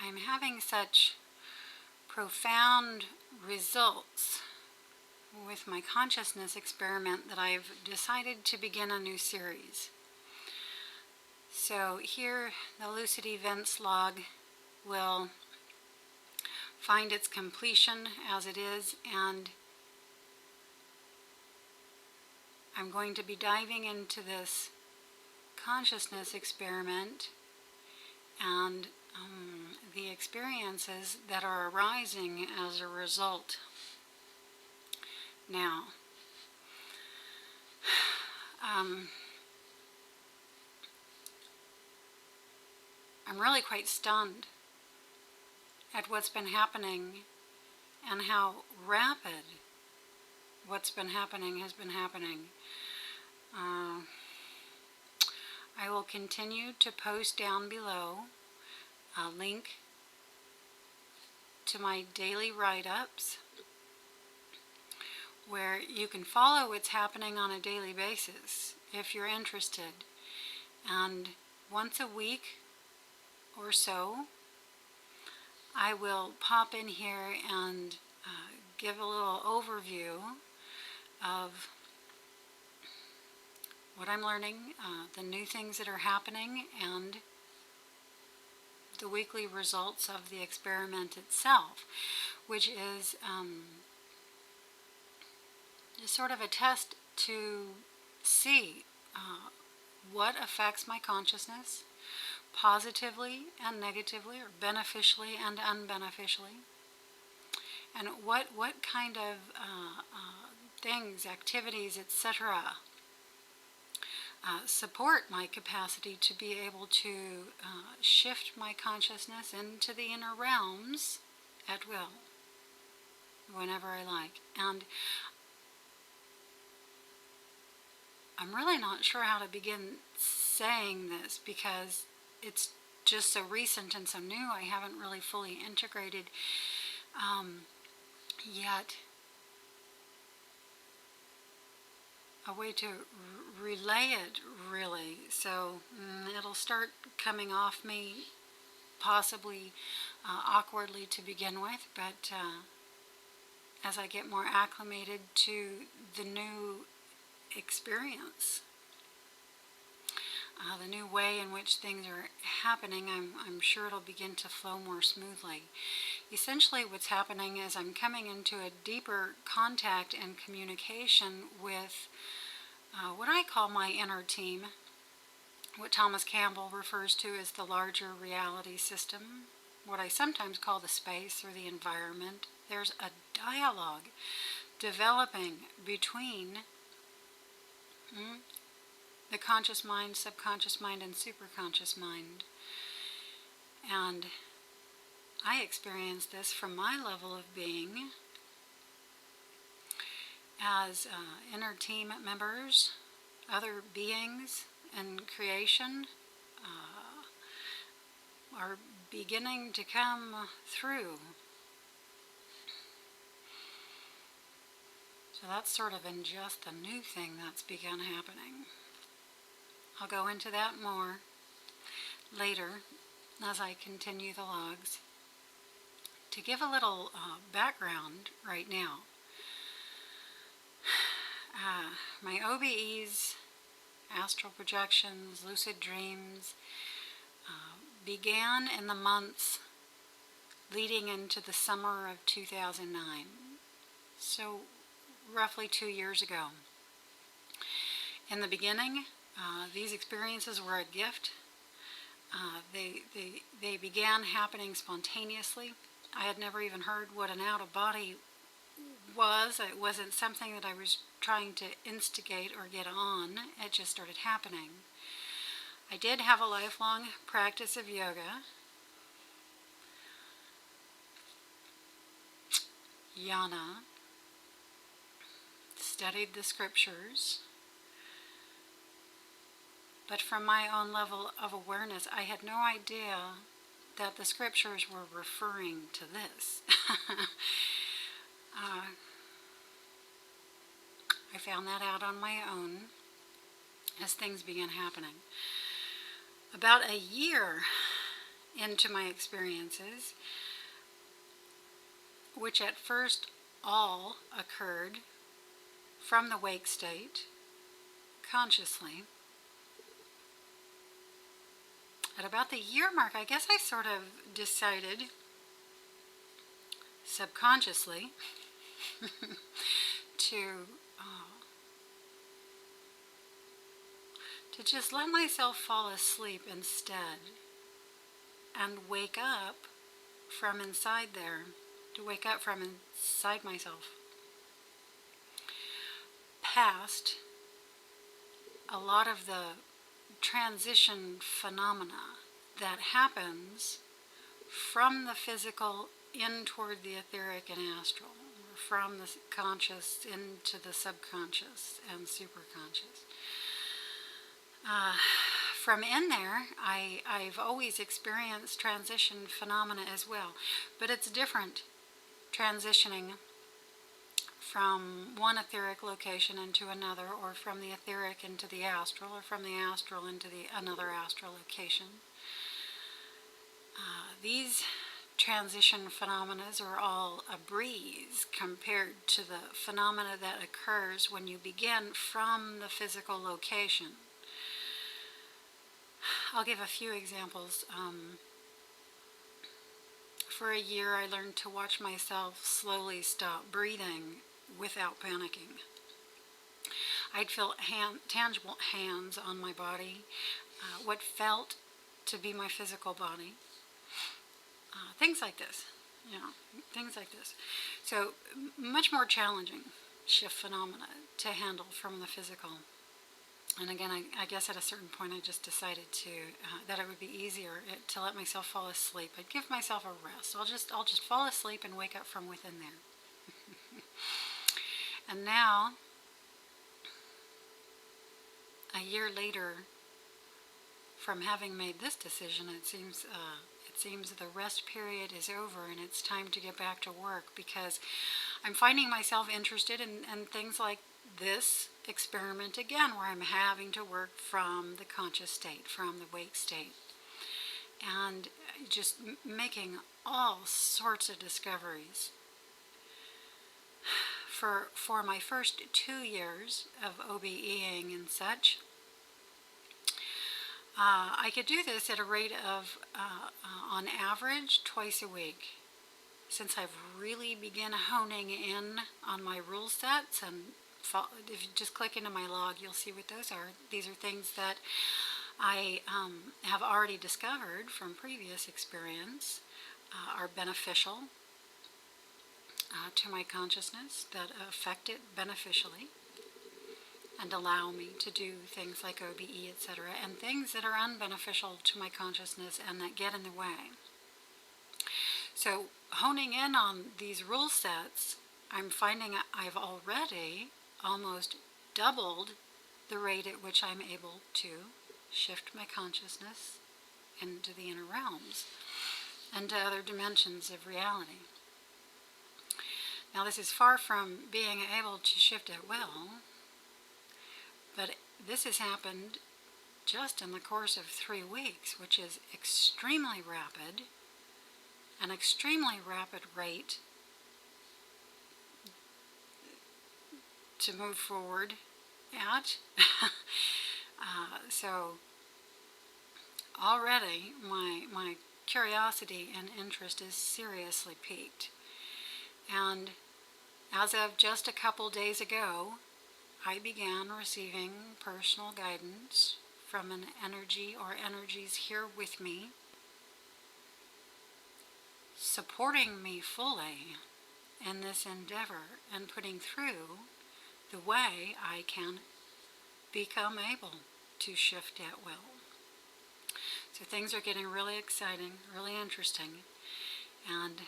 I'm having such profound results with my consciousness experiment that I've decided to begin a new series. So here, the Lucid Events log will find its completion as it is, and I'm going to be diving into this consciousness experiment and the experiences that are arising as a result. Now, I'm really quite stunned at what's been happening and how rapid what's been happening has been happening. I will continue to post down below a link to my daily write-ups where you can follow what's happening on a daily basis if you're interested. And once a week or so, I will pop in here and give a little overview of what I'm learning, the new things that are happening, and the weekly results of the experiment itself, which is sort of a test to see what affects my consciousness positively and negatively, or beneficially and unbeneficially, and what kind of things, activities, etc. Support my capacity to be able to shift my consciousness into the inner realms at will, whenever I like. And I'm really not sure how to begin saying this because it's just so recent and so new. I haven't really fully integrated yet a way to relay it, really. So it'll start coming off me possibly awkwardly to begin with, but as I get more acclimated to the new experience, the new way in which things are happening, I'm sure it'll begin to flow more smoothly. Essentially what's happening is I'm coming into a deeper contact and communication with what I call my inner team, what Thomas Campbell refers to as the larger reality system, what I sometimes call the space or the environment. There's a dialogue developing between the conscious mind, subconscious mind, and superconscious mind. And I experience this from my level of being as inner team members, other beings in creation are beginning to come through. So that's sort of in just a new thing that's begun happening. I'll go into that more later as I continue the logs. To give a little background right now, my OBEs, astral projections, lucid dreams began in the months leading into the summer of 2009, so roughly 2 years ago. In the beginning, these experiences were a gift. They began happening spontaneously. I had never even heard what an out-of-body was. It wasn't something that I was trying to instigate or get on. It just started happening. I did have a lifelong practice of yoga, jnana, studied the scriptures, but from my own level of awareness, I had no idea that the scriptures were referring to this. I found that out on my own as things began happening. About a year into my experiences, which at first all occurred from the wake state, consciously. At about the year mark, I guess I sort of decided subconsciously to just let myself fall asleep instead and wake up from inside there, to wake up from inside myself, past a lot of the transition phenomena that happens from the physical in toward the etheric and astral, or from the conscious into the subconscious and superconscious. From in there, I've always experienced transition phenomena as well, but it's different transitioning from one etheric location into another, or from the etheric into the astral, or from the astral into another astral location. These transition phenomena are all a breeze compared to the phenomena that occurs when you begin from the physical location. I'll give a few examples. For a year, I learned to watch myself slowly stop breathing without panicking. I'd feel tangible hands on my body, what felt to be my physical body. Things like this, things like this. So much more challenging shift phenomena to handle from the physical. And again, I guess at a certain point I just decided that it would be easier to let myself fall asleep. I'd give myself a rest. I'll just fall asleep and wake up from within there. And now, a year later, from having made this decision, it seems the rest period is over and it's time to get back to work, because I'm finding myself interested in things like this experiment again, where I'm having to work from the conscious state, from the wake state, and just making all sorts of discoveries. For my first 2 years of OBEing and such, I could do this at a rate of, on average, twice a week. Since I've really begun honing in on my rule sets, and if you just click into my log, you'll see what those are. These are things that I have already discovered from previous experience, are beneficial to my consciousness, that affect it beneficially, and allow me to do things like OBE, etc., and things that are unbeneficial to my consciousness and that get in the way. So honing in on these rule sets, I'm finding I've already almost doubled the rate at which I'm able to shift my consciousness into the inner realms and to other dimensions of reality. Now, this is far from being able to shift at will, but this has happened just in the course of 3 weeks, which is extremely rapid, an extremely rapid rate to move forward at. So already my curiosity and interest is seriously piqued. And as of just a couple days ago, I began receiving personal guidance from an energy or energies here with me, supporting me fully in this endeavor and putting through the way I can become able to shift at will. So things are getting really exciting, really interesting, and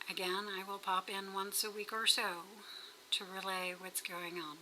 again, I will pop in once a week or so to relay what's going on.